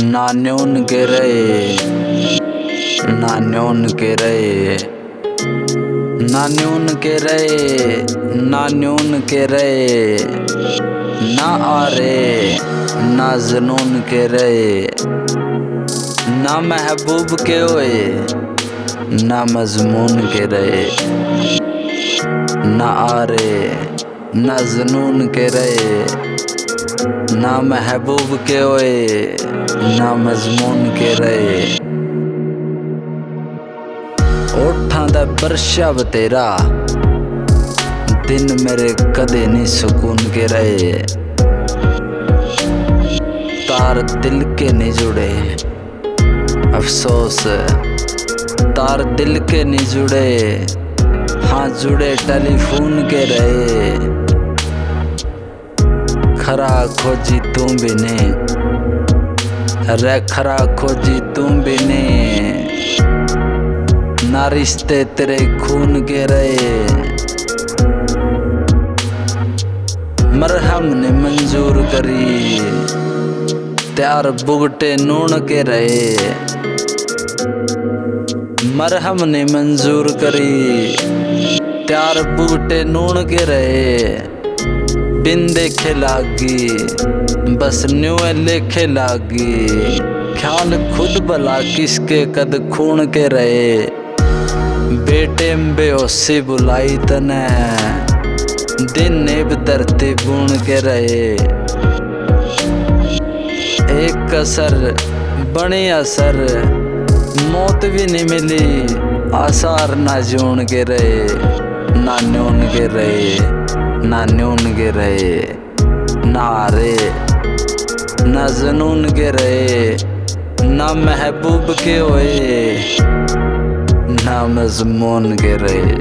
नान्योन के रहे, नान्योन के रहे, नान्योन के रहे, नान्योन के रहे, ना आ रे ना जुनून के रहे, ना महबूब के होए ना मजमून के रहे, ना आ रे ना जुनून के रहे, ना महबूब के होए ना मजमून के रहे। ओठां दा बरशा बतेरा दिन मेरे कदे नहीं सुकून के रहे, तार दिल के नहीं जुड़े अफसोस, तार दिल के नहीं जुड़े, हाँ जुड़े टेलीफोन के रहे। खरा खोजी तू भी ने रे, खरा खोजी तू भी ने, ना रिश्ते तेरे खून के रहे, मरहम ने मंजूर करी त्यार बुगटे नून के रहे, मरहम ने मंजूर करी त्यार बुगटे नून के रहे। बिन देखे लागी बस न्यू लेखे लागी, ख्याल खुद भला किसके कद खून के रहे। बेटे बेहोशी बुलाई तने दिन नेब धरती बुन के रहे, एक कसर बनी असर मौत भी नहीं मिली, आसार ना जून के रहे, ना न्यून के रहे, ना न्यून के रहे, ना आरे ना जुनून के रहे, ना महबूब के होए ना मजमून के रहे,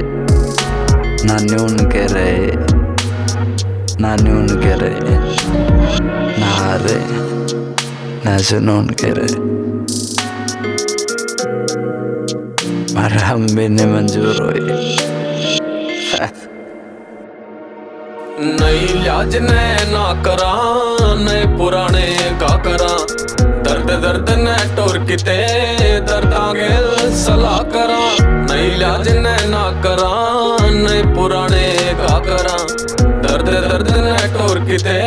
ना न्यून के रहे, ना न्यून के रहे, ना आरे ना जुनून के रहे। मरहम भी नहीं मंजूर हुई। नई लाज ने ना करा नए पुराने का करा, दर्द दर्द ने टोर किते दर्द आगे सलाह करा। नई लाज ने ना करा नए पुराने का करा, दर्द दर्द ने टोर किते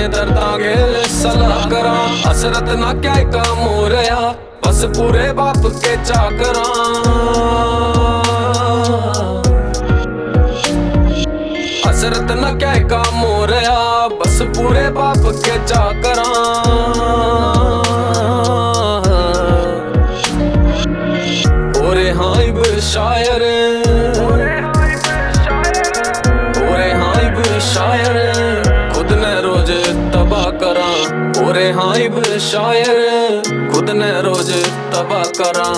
दर्द आगे सलाह करा। हसरत ना क्या काम हो रहा बस पूरे बाप के चाकरा, हसरत न क्या काम हो रहा बस पूरे बाप के चाकरा। ओरे हाइब शायर, ओरे हाइब शायर खुद ने रोज तबाह करा। ओरे हाइब शायर खुद ने रोज तबाह करा।